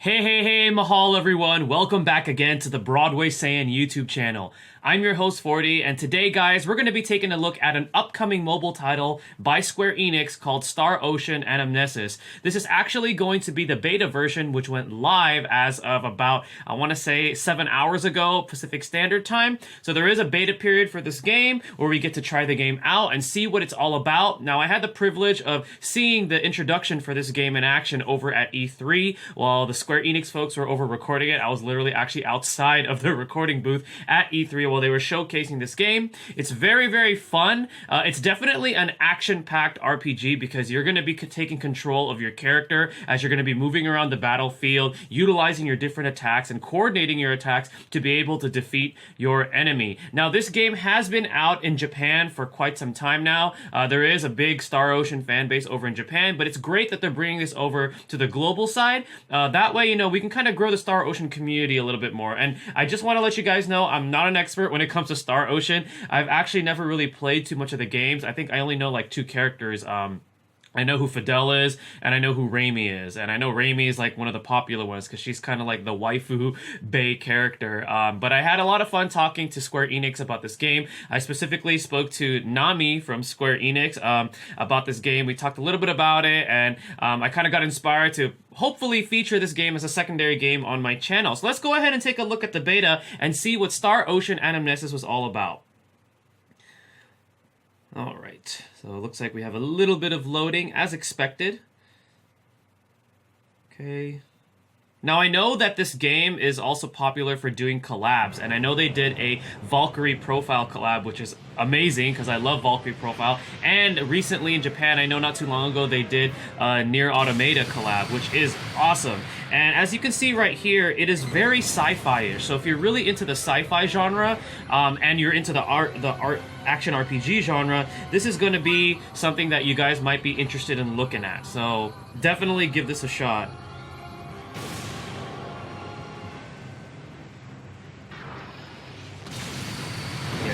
Hey, mahal everyone. Welcome back again to the Broadway Saiyan YouTube channel. I'm your host 40, and today guys, we're going to be taking a look at an upcoming mobile title by Square Enix called Star Ocean Anamnesis. This is actually going to be the beta version, which went live as of about, I want to say, 7 hours ago, Pacific Standard Time. So there is a beta period for this game where we get to try the game out and see what it's all about. Now, I had the privilege of seeing the introduction for this game in action over at E3 while the Square Enix folks were over recording it. I was literally actually outside of the recording booth at E3 while they were showcasing this game. It's very, very fun. It's definitely an action-packed RPG because you're going to be taking control of your character as you're going to be moving around the battlefield, utilizing your different attacks and coordinating your attacks to be able to defeat your enemy. Now, this game has been out in Japan for quite some time now. There is a big Star Ocean fan base over in Japan, but it's great that they're bringing this over to the global side. That way, we can kind of grow the Star Ocean community a little bit more. And I just want to let you guys know I'm not an expert when it comes to Star Ocean. I've actually never really played too much of the games. I think I only know like two characters. I know who Fidel is, and I know who Raimi is. And I know Raimi is like one of the popular ones because she's kind of like the waifu bae character. But I had a lot of fun talking to Square Enix about this game. I specifically spoke to Nami from Square Enix about this game. We talked a little bit about it, and I kind of got inspired to hopefully feature this game as a secondary game on my channel. So let's go ahead and take a look at the beta and see what Star Ocean Anamnesis was all about. All right, so it looks like we have a little bit of loading as expected. Okay. Now, I know that this game is also popular for doing collabs, and I know they did a Valkyrie Profile collab, which is amazing because I love Valkyrie Profile. And recently in Japan, I know not too long ago, they did a Nier Automata collab, which is awesome. And as you can see right here, it is very sci-fi-ish. So if you're really into the sci-fi genre, and you're into the art action RPG genre, this is going to be something that you guys might be interested in looking at. So definitely give this a shot.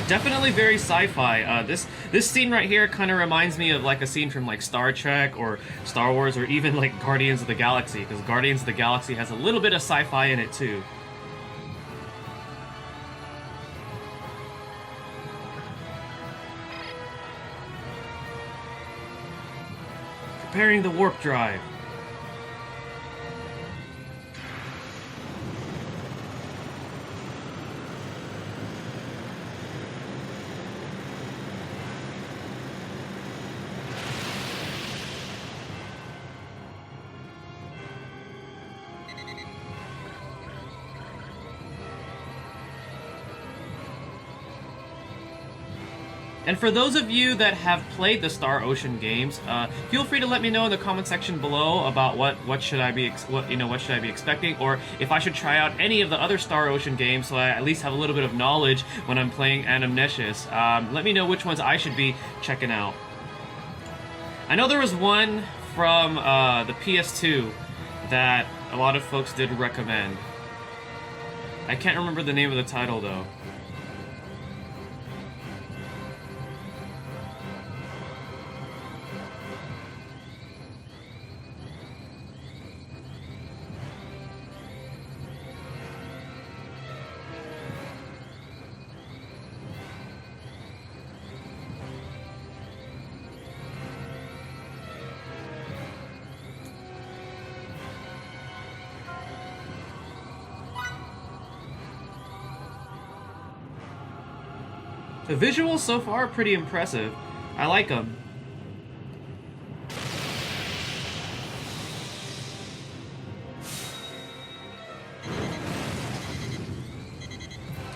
Definitely very sci-fi. This scene right here kind of reminds me of like a scene from like Star Trek or Star Wars or even like Guardians of the Galaxy, because Guardians of the Galaxy has a little bit of sci-fi in it too. Preparing the warp drive. And for those of you that have played the Star Ocean games, feel free to let me know in the comment section below about what should I be expecting, or if I should try out any of the other Star Ocean games, so I at least have a little bit of knowledge when I'm playing Anamnesis. Let me know which ones I should be checking out. I know there was one from the PS2 that a lot of folks did recommend. I can't remember the name of the title though. The visuals so far are pretty impressive. I like them.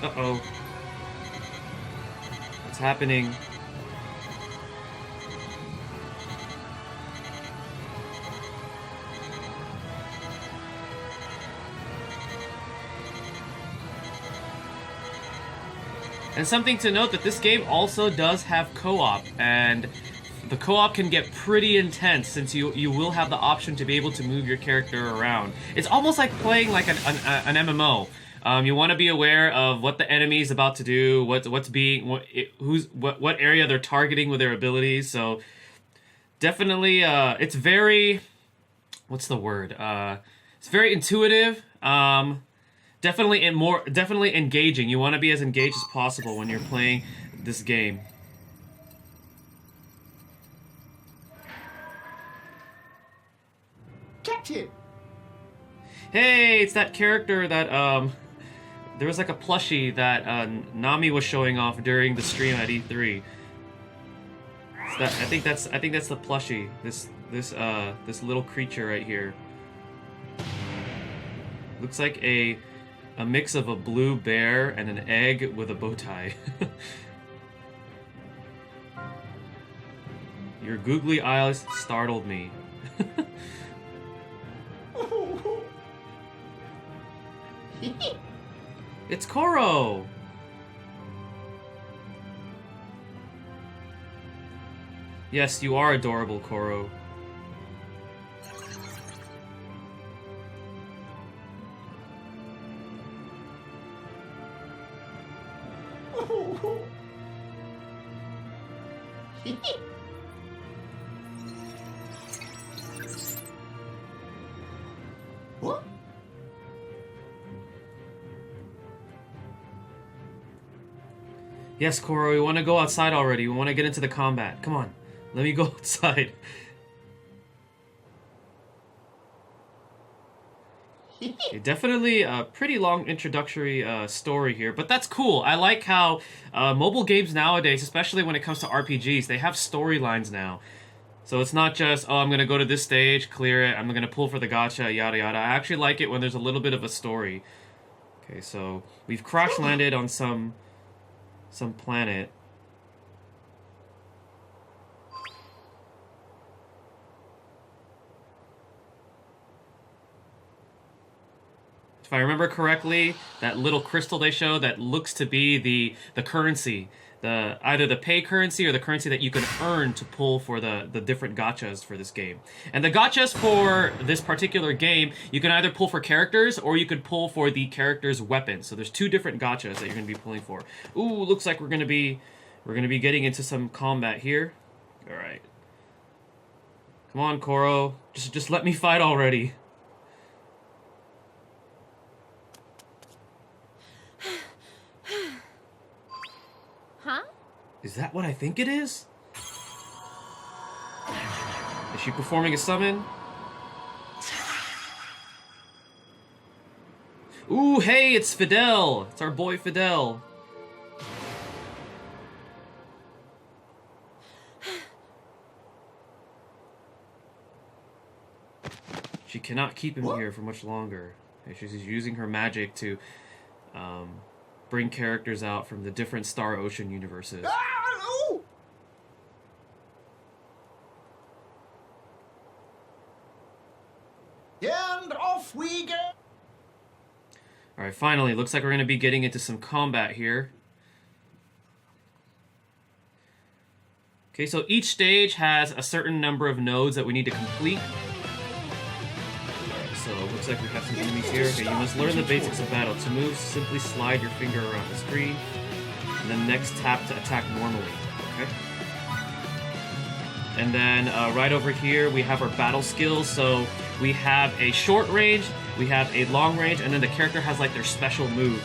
Uh-oh. What's happening? And something to note that this game also does have co-op, and the co-op can get pretty intense since you will have the option to be able to move your character around. It's almost like playing like an MMO. You want to be aware of what the enemy is about to do, what area they're targeting with their abilities. So definitely, it's very, what's the word? It's very intuitive. Definitely definitely engaging. You want to be as engaged as possible when you're playing this game. Captain. Hey, it's that character that there was like a plushie that Nami was showing off during the stream at E3. I think that's the plushie. This little creature right here. Looks like a mix of a blue bear and an egg with a bow tie. Your googly eyes startled me. It's Koro! Yes, you are adorable, Koro. What? Yes, Koro, we want to go outside already. We want to get into the combat. Come on, let me go outside. Definitely a pretty long introductory story here, but that's cool. I like how mobile games nowadays, especially when it comes to RPGs, they have storylines now. So it's not just, oh, I'm going to go to this stage, clear it, I'm going to pull for the gacha, yada yada. I actually like it when there's a little bit of a story. Okay, so we've crash landed on some planet. If I remember correctly, that little crystal they show that looks to be the currency, either the pay currency or the currency that you can earn to pull for the different gachas for this game. And the gachas for this particular game, you can either pull for characters or you could pull for the character's weapons. So there's two different gachas that you're going to be pulling for. Ooh, looks like we're going to be getting into some combat here. All right. Come on, Koro. Just let me fight already. Huh? Is that what I think it is? Is she performing a summon? Ooh, hey, it's Fidel! It's our boy Fidel. She cannot keep him here for much longer. She's using her magic to bring characters out from the different Star Ocean universes. And off we go. Alright, finally, looks like we're going to be getting into some combat here. Okay, so each stage has a certain number of nodes that we need to complete. So it looks like we have some enemies here. Okay, you must learn the basics of battle. To move, simply slide your finger around the screen, and then next tap to attack normally. Okay. And then right over here we have our battle skills. So we have a short range, we have a long range, and then the character has like their special move,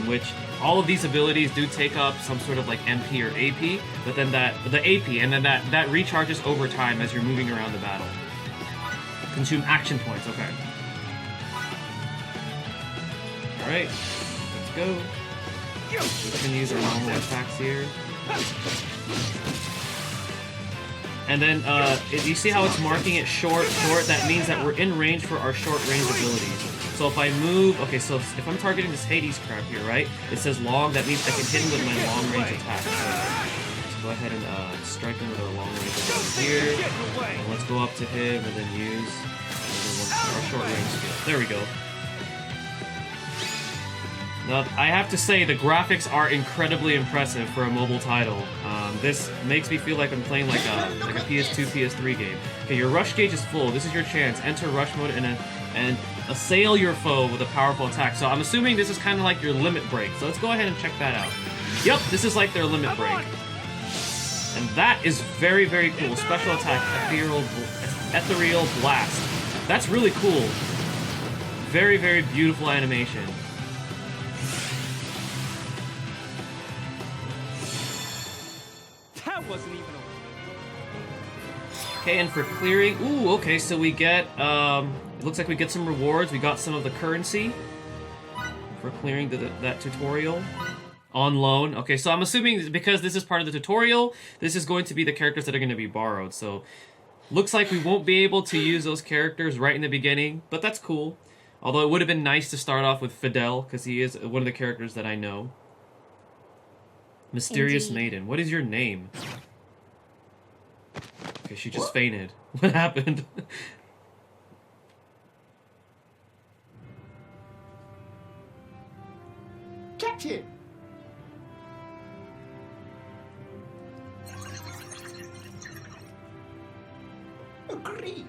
which all of these abilities do take up some sort of like MP or AP. But then that recharges over time as you're moving around the battle. Consume action points, okay. Alright, let's go. We can use our normal attacks here. And then, you see how it's marking it short? That means that we're in range for our short range abilities. So if I move, okay, so if I'm targeting this Hades crab here, right? It says long, that means I can hit him with my long range attack. So go ahead and strike him with our long range attack here. And let's go up to him and then use our short range skill. There we go. Now, I have to say, the graphics are incredibly impressive for a mobile title. This makes me feel like I'm playing like a PS2, PS3 game. Okay, your rush gauge is full. This is your chance. Enter rush mode and assail your foe with a powerful attack. So I'm assuming this is kind of like your limit break. So let's go ahead and check that out. Yep, this is like their limit break. And that is very, very cool. Special attack, ethereal blast. That's really cool. very, very beautiful animation. That wasn't even Okay, and for clearing, ooh, okay, so we get, it looks like we get some rewards. We got some of the currency for clearing that tutorial on loan. Okay, so I'm assuming because this is part of the tutorial, this is going to be the characters that are going to be borrowed. So looks like we won't be able to use those characters right in the beginning, but that's cool. Although it would have been nice to start off with Fidel, because he is one of the characters that I know. Mysterious Indeed. Maiden. What is your name? Okay, she just fainted. What happened? Captain! Agree.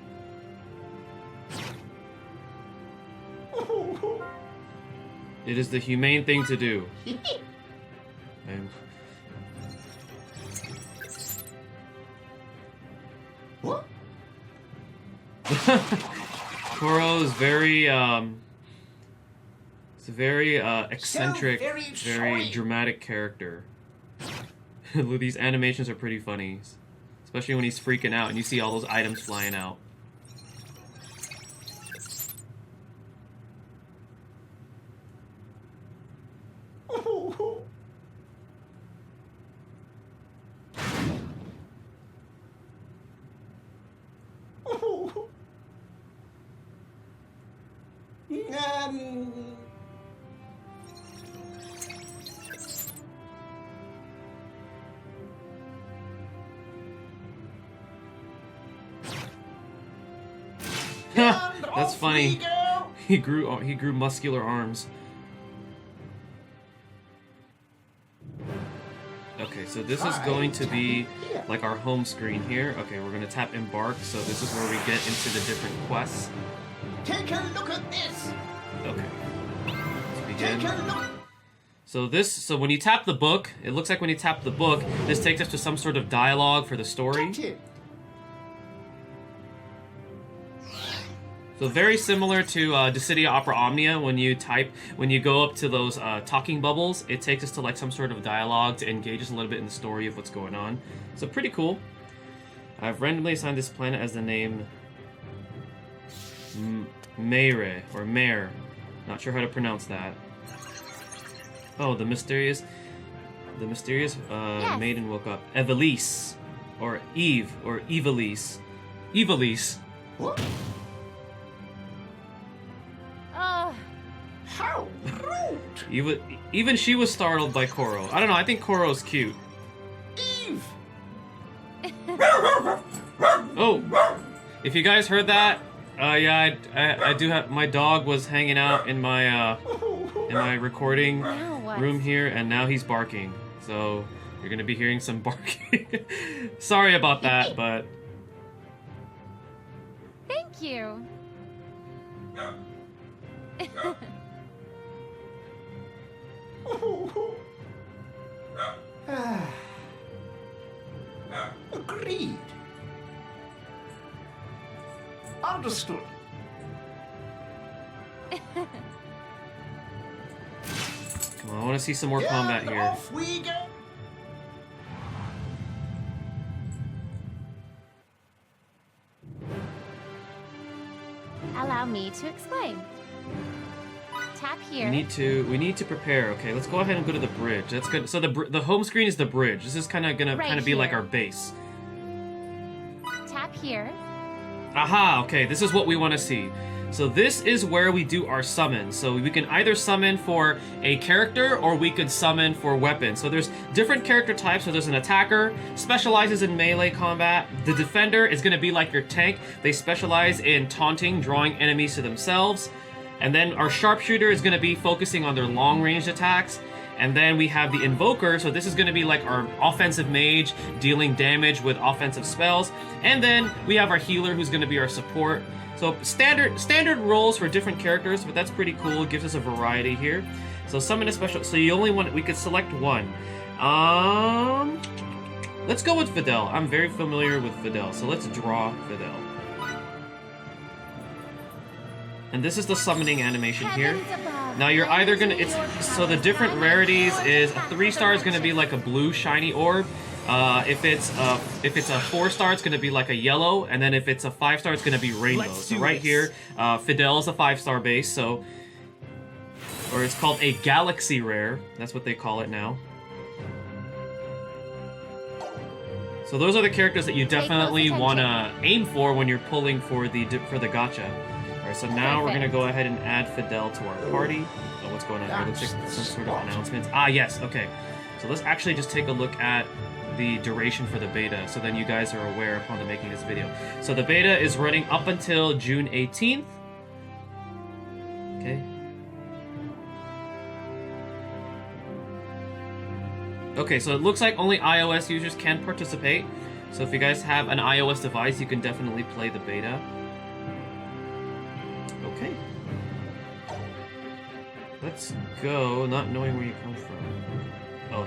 It is the humane thing to do. And What? Koro is very, it's a very, eccentric, So very very sorry. dramatic character. These animations are pretty funny. Especially when he's freaking out and you see all those items flying out. Um, and That's off we funny. go. He grew muscular arms. Okay, so this is going to be like our home screen here. Okay, we're gonna tap embark, so this is where we get into the different quests. Take a look at this. Okay, let's Take begin. a look. So when you tap the book, it looks like when you tap the book, this takes us to some sort of dialogue for the story. Captain. So very similar to Dissidia Opera Omnia, when you go up to those talking bubbles, it takes us to like some sort of dialogue to engage us a little bit in the story of what's going on. So pretty cool. I've randomly assigned this planet as the name Mare, or Mare. Not sure how to pronounce that. Oh, the mysterious Yes. maiden woke up. Evelise, or Eve, or Evelise. Evelise. What? How rude. Even she was startled by Koro. I don't know, I think Koro's cute. Eve. Oh, if you guys heard that, yeah, I do have, my dog was hanging out in my recording Now what? room here, and now he's barking. So you're gonna be hearing some barking. Sorry about that, but Thank you. Agreed. Understood. come on, I want to see some more combat And here. off we go. Allow me to explain. Tap here. We need to prepare. Okay, let's go ahead and go to the bridge. That's good. So the home screen is the bridge. This is kind of gonna Right be like here. our base. Tap here. Aha, okay, this is what we want to see. So this is where we do our summons. So we can either summon for a character or we could summon for weapons. So there's different character types. So there's an attacker, specializes in melee combat. The defender is going to be like your tank. They specialize in taunting, drawing enemies to themselves. And then our sharpshooter is going to be focusing on their long-range attacks. And then we have the Invoker, so this is going to be like our offensive mage, dealing damage with offensive spells. And then we have our healer, who's going to be our support. So standard roles for different characters, but that's pretty cool. It gives us a variety here. So summon a special, so you only want, we could select one. Let's go with Fidel. I'm very familiar with Fidel, so let's draw Fidel. And this is the summoning animation here. Heavens above, Now you're I either need gonna, your so the power. different I'm rarities your is a path 3-star is gonna be direction. like a blue shiny orb. If it's a 4-star, it's gonna be like a yellow, and then if it's a 5-star, it's gonna be rainbow. Let's So do right this. here, Fidel is a 5-star base, so, or it's called a galaxy rare. That's what they call it now. So those are the characters that you Pay close definitely attention. want to aim for when you're pulling for the gacha. All right, so now we're gonna go ahead and add Fidel to our party. Oh, what's going on here? Looks like some sort of announcements. Ah, yes. Okay. So let's actually just take a look at the duration for the beta, so then you guys are aware upon the making this video. So the beta is running up until June 18th. Okay. Okay, so it looks like only iOS users can participate. So if you guys have an iOS device, you can definitely play the beta. Okay. Let's go, not knowing where you come from. Oh,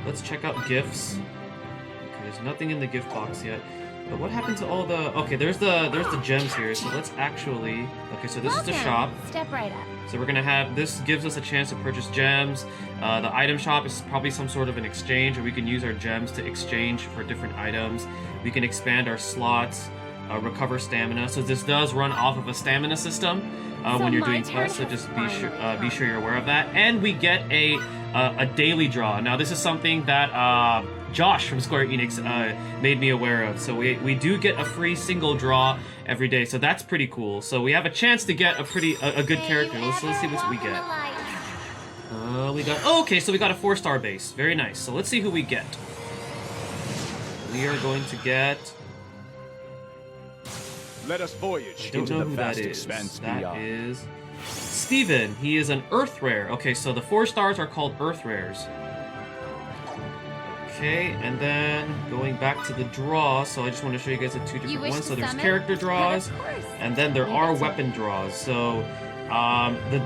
Let's check out gifts. Okay, there's nothing in the gift box yet. But what happened to all the... Okay, there's the gems here, so let's actually... Okay, so this is the Welcome. shop. Step right up. So we're gonna have, this gives us a chance to purchase gems. The item shop is probably some sort of an exchange, or we can use our gems to exchange for different items. We can expand our slots, recover stamina. So this does run off of a stamina system So when you're my doing turn quests, so has just finally be come. sure you're aware of that. And we get a daily draw. Now this is something that Josh from Square Enix made me aware of. So we do get a free single draw every day, so that's pretty cool. So we have a chance to get a good character. Let's see what we get. We got, oh, okay, so we got a 4-star base. Very nice. So let's see who we get. We are going to get... Let us voyage I don't into know the who that vast is. expanse That beyond. is Steven. He is an Earth Rare. Okay, so the 4-stars are called Earth Rares. Okay, and then going back to the draw, so I just want to show you guys the two different wish ones. to So there's summon? character draws, But of course. and then there Leave are it to weapon me. draws. So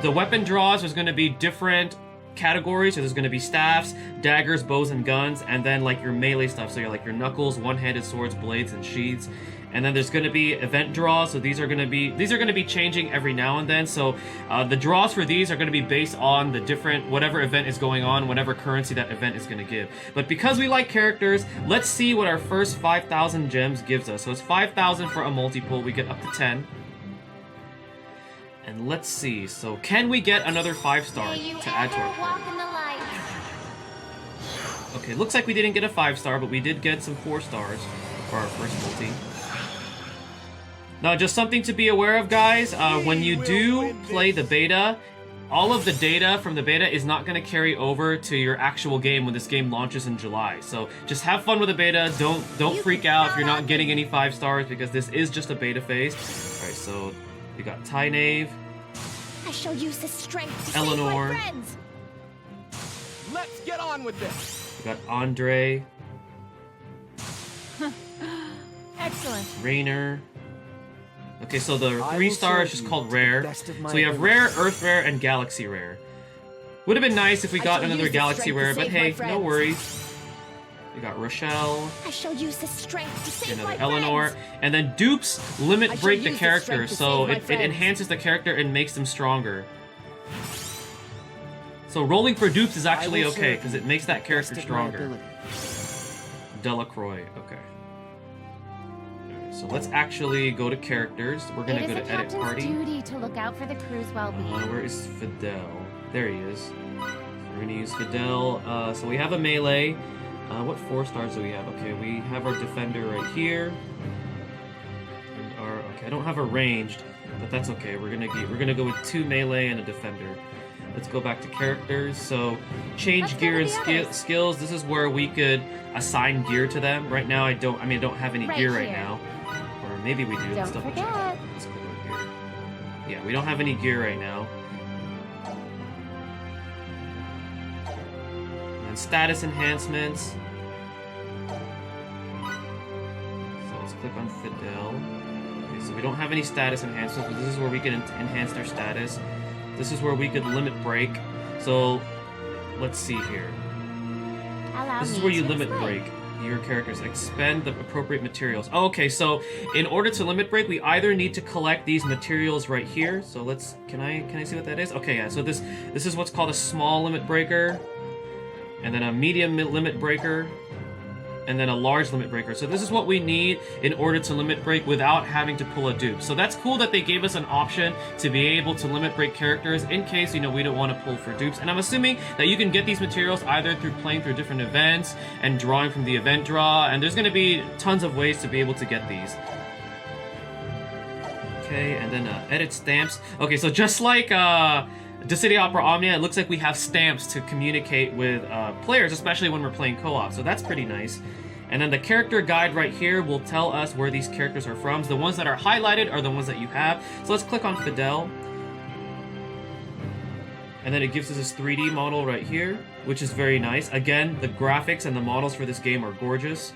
the weapon draws, there's going to be different categories. So there's going to be staffs, daggers, bows, and guns, and then like your melee stuff. So you're like your knuckles, one-handed swords, blades, and sheaths. And then there's going to be event draws. So these are going to be changing every now and then. So the draws for these are going to be based on the different whatever event is going on, whatever currency that event is going to give. But because we like characters, let's see what our first 5,000 gems gives us. So it's 5,000 for a multi-pull. We get up to 10. And let's see. So can we get another 5-star May you to add to ever our walk party? in the light. Okay, looks like we didn't get a 5-star, but we did get some 4-stars for our first multi. Now, just something to be aware of, guys. When you do play the beta, all of the data from the beta is not going to carry over to your actual game when this game launches in July. So just have fun with the beta. Don't freak out if you're not getting any 5-stars, because this is just a beta phase. All right, so we got Tynaeve. I shall use the strength to Eleanor. save my friends. Let's get on with this. We got Andre, Excellent. Rainer. Okay, so the I 3-star will is just serve called you to the Rare. best of my So we have ability. Rare, Earth Rare, and Galaxy Rare. Would have been nice if we I got shall another use the Galaxy strength to Rare, but save my hey, no friends. worries. We got Rochelle, I shall use the strength to save another my Eleanor, friends. and then dupes limit I shall break the use the character, strength to so save my it friends. enhances the character and makes them stronger. So rolling for dupes is actually I will okay, serve because you it makes that to the character best of my stronger. ability. Delacroix, okay. Alright, so let's actually go to characters. We're gonna It go is to a edit captain's party. duty to look out for the crew's well-being. Where is Fidel? There he is. So we're gonna use Fidel. So we have a melee. What 4-stars do we have? Okay, we have our defender right here. And okay, I don't have a ranged, but that's okay. We're gonna go with 2 melee and a defender. Let's go back to characters. So change Let's go gear to and the others. skills. This is where we could assign gear to them. Right now, I don't have any Right gear right here. now. Or maybe we do. Let's Don't double check. forget. Let's go over here. Yeah, we don't have any gear right now. And status enhancements. So let's click on Fidel. Okay, so we don't have any status enhancements, but this is where we can enhance their status. This is where we could limit break. So let's see here. Allow This is me where you to limit explain. break. your characters. Expend the appropriate materials. Oh, okay, so in order to limit break, we either need to collect these materials right here. So let's, can I see what that is? Okay, yeah, so this is what's called a small limit breaker, and then a medium limit breaker, and then a large limit breaker. So this is what we need in order to limit break without having to pull a dupe. So that's cool that they gave us an option to be able to limit break characters in case, you know, we don't want to pull for dupes. And I'm assuming that you can get these materials either through playing through different events and drawing from the event draw, and there's going to be tons of ways to be able to get these. Okay, and then edit stamps. Okay, so just like the City Opera Omnia, it looks like we have stamps to communicate with players, especially when we're playing co-op, so that's pretty nice. And then the character guide right here will tell us where these characters are from. The ones that are highlighted are the ones that you have. So let's click on Fidel. And then it gives us this 3D model right here, which is very nice. Again, the graphics and the models for this game are gorgeous.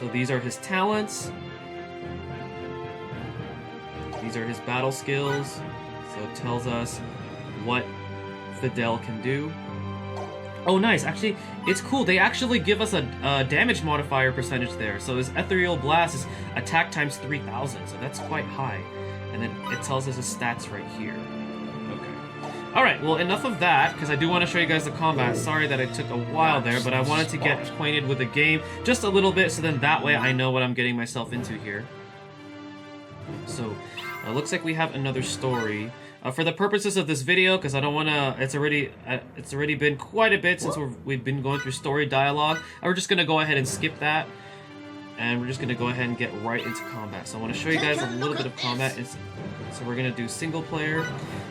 So these are his talents. These are his battle skills, so it tells us what Fidel can do. Oh, nice. Actually, it's cool. They actually give us a damage modifier percentage there. So his Ethereal Blast is attack times 3,000, so that's quite high. And then it tells us his stats right here. Okay. Alright, well, enough of that, because I do want to show you guys the combat. Sorry that it took a while there, but I wanted to get acquainted with the game just a little bit, so then that way I know what I'm getting myself into here. So, looks like we have another story. For the purposes of this video, because I don't want to, it's already been quite a bit since we've been going through story dialogue. We're just going to go ahead and skip that. And we're just going to go ahead and get right into combat. So I want to show you guys a little bit of combat. So we're going to do single player.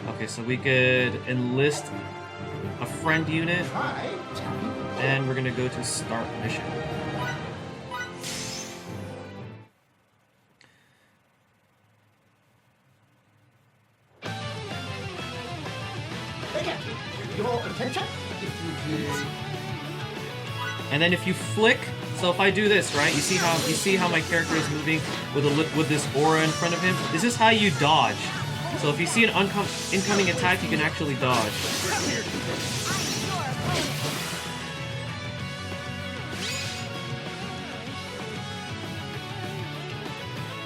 Okay, so we could enlist a friend unit. And we're going to go to start mission. Your attention, if you please. And then if you flick, so if I do this, right? You see how my character is moving with this aura in front of him. This is how you dodge. So if you see an incoming attack, you can actually dodge.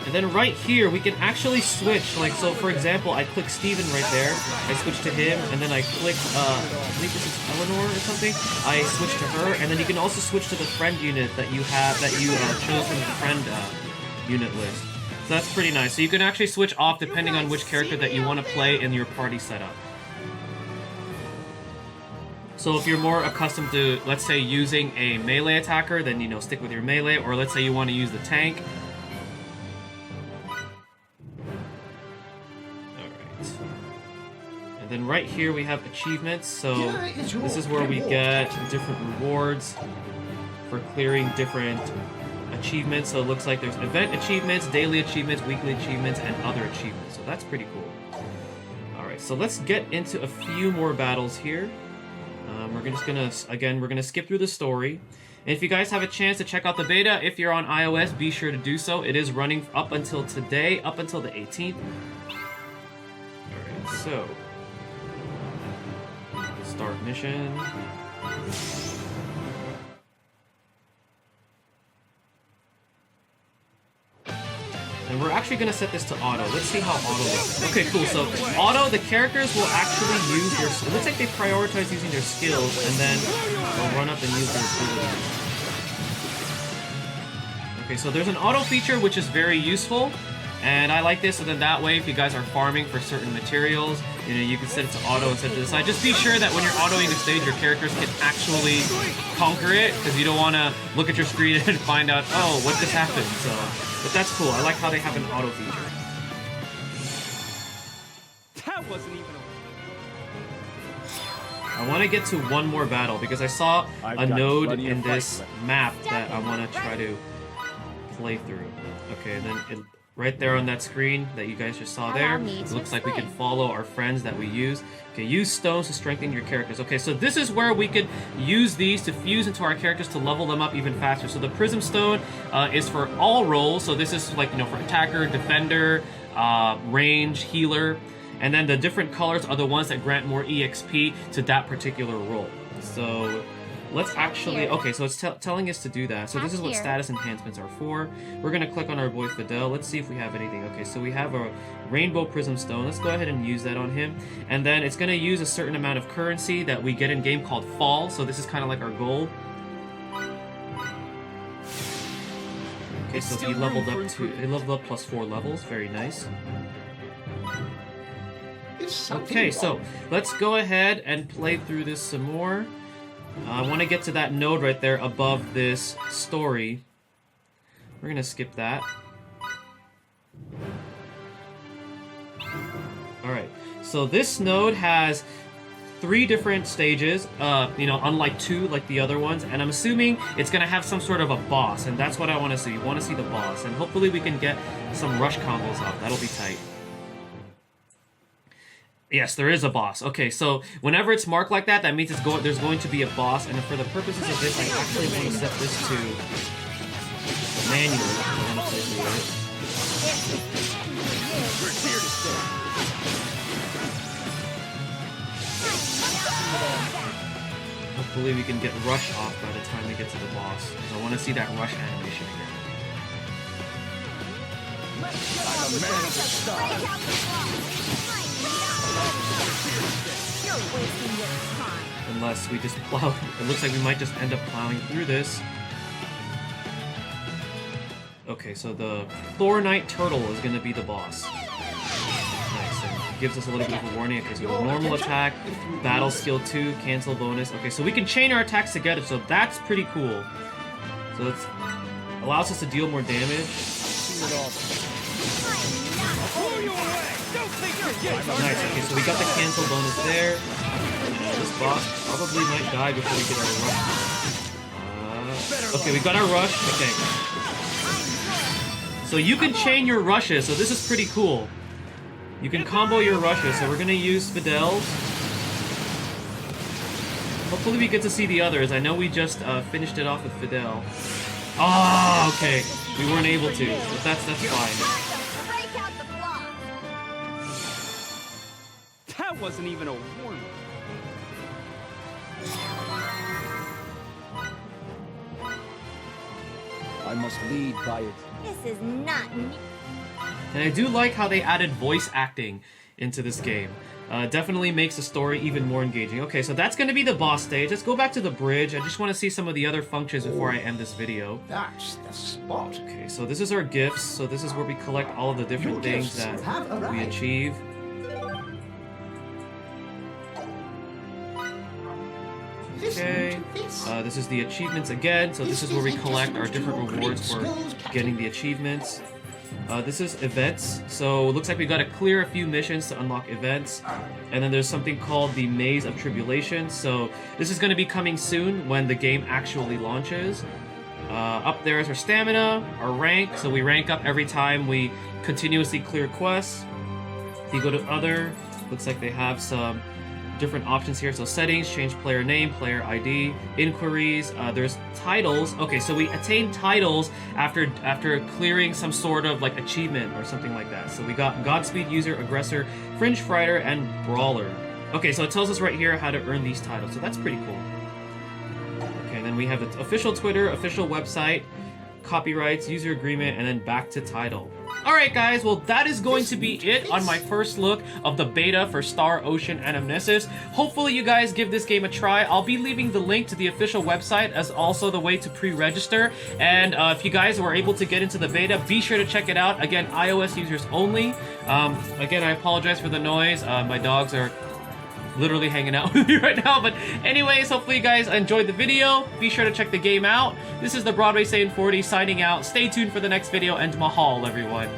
And then right here, we can actually switch. Like, so for example, I click Steven right there. I switch to him, and then I click, I think this is Eleanor or something. I switch to her, and then you can also switch to the friend unit that you have, that you chose from the friend unit list. So that's pretty nice. So you can actually switch off depending on which character that you want to play in your party setup. So if you're more accustomed to, let's say, using a melee attacker, then, you know, stick with your melee. Or let's say you want to use the tank. Then right here we have achievements, so this is where we get different rewards for clearing different achievements. So it looks like there's event achievements, daily achievements, weekly achievements, and other achievements. So that's pretty cool. Alright, so let's get into a few more battles here. We're gonna skip through the story. And if you guys have a chance to check out the beta, if you're on iOS, be sure to do so. It is running up until today, up until the 18th. Alright, so start mission. And we're actually going to set this to auto. Let's see how auto looks. Okay, cool. So auto, the characters will actually use their... It looks like they prioritize using their skills, and then they'll run up and use their abilities. Okay, so there's an auto feature which is very useful. And I like this, so then that way, if you guys are farming for certain materials, you know, you can set it to auto and set it to the side. Just be sure that when you're autoing a stage, your characters can actually conquer it, because you don't want to look at your screen and find out, oh, what just happened. So, but that's cool. I like how they have an auto feature. That wasn't even I want to get to one more battle, because I saw a node in this map that I want to try to play through. Okay, and then it... Right there on that screen that you guys just saw there, it looks like we can follow our friends that we use. Okay, use stones to strengthen your characters. Okay, so this is where we could use these to fuse into our characters to level them up even faster. So the Prism Stone is for all roles. So this is like, you know, for attacker, defender, range, healer. And then the different colors are the ones that grant more EXP to that particular role. So let's actually... here. Okay, so it's telling us to do that. So this Tap is what here. status enhancements are for. We're going to click on our boy Fidel. Let's see if we have anything. Okay, so we have a rainbow prism stone. Let's go ahead and use that on him. And then it's going to use a certain amount of currency that we get in game called fall. So this is kind of like our gold. Okay, so he leveled up plus 4 levels. Very nice. Okay, so let's go ahead and play through this some more. I want to get to that node right there above this story. We're gonna skip that. Alright, so this node has 3 different stages, unlike 2 like the other ones, and I'm assuming it's gonna have some sort of a boss, and that's what I want to see. I want to see the boss, and hopefully we can get some rush combos off. That'll be tight. Yes, there is a boss. Okay, so whenever it's marked like that, that means there's going to be a boss, and for the purposes of this, I actually want to set this to manual. I want to play through it. We're here to stay. Hopefully we can get rush off by the time we get to the boss. I want to see that rush animation again. I'm a man of the stars. You're wasting your time. Unless we just plow. It looks like we might just end up plowing through this. Okay, so the Thornite Turtle is going to be the boss. Nice, and it gives us a little bit of a warning. Okay, so normal attack, battle skill 2, cancel bonus. Okay, so we can chain our attacks together, so that's pretty cool. So it allows us to deal more damage. Nice, okay, so we got the cancel bonus there. This boss probably might die before we get our rush. Okay, we got our rush. Okay. So you can chain your rushes, so this is pretty cool. You can combo your rushes, so we're gonna use Fidel's. Hopefully we get to see the others. I know we just finished it off with Fidel. Ah, okay. We weren't able to, but that's fine. Break out the block. That wasn't even a warm-up. I must lead by it. This is not me. And I do like how they added voice acting into this game. Definitely makes the story even more engaging. Okay, so that's going to be the boss stage. Let's go back to the bridge. I just want to see some of the other functions before I end this video. That's the spot. Okay, so this is our gifts. So this is where we collect all of the different Your things gifts that have arrived. we achieve. Okay, this is the achievements again. So this is where we collect our different rewards for getting the achievements. This is events, so it looks like we got to clear a few missions to unlock events. And then there's something called the Maze of Tribulation, so this is going to be coming soon when the game actually launches. Up there is our stamina, our rank, so we rank up every time we continuously clear quests. If you go to other, looks like they have some different options here. So settings, change player name, player ID, inquiries, there's titles. Okay, so we attain titles after clearing some sort of like achievement or something like that. So we got Godspeed User, Aggressor, Fringe Fighter, and Brawler. Okay, so it tells us right here how to earn these titles, so that's pretty cool. Okay, and then we have the official Twitter, official website, copyrights, user agreement, and then back to title. Alright guys, well that is going to be it on my first look of the beta for Star Ocean Anamnesis. Hopefully you guys give this game a try. I'll be leaving the link to the official website as also the way to pre-register. And if you guys were able to get into the beta, be sure to check it out. Again, iOS users only. Again, I apologize for the noise. My dogs are literally hanging out with me right now, but anyways, hopefully you guys enjoyed the video. Be sure to check the game out. This is the Broadway Saiyan 40 signing out. Stay tuned for the next video, and mahal everyone.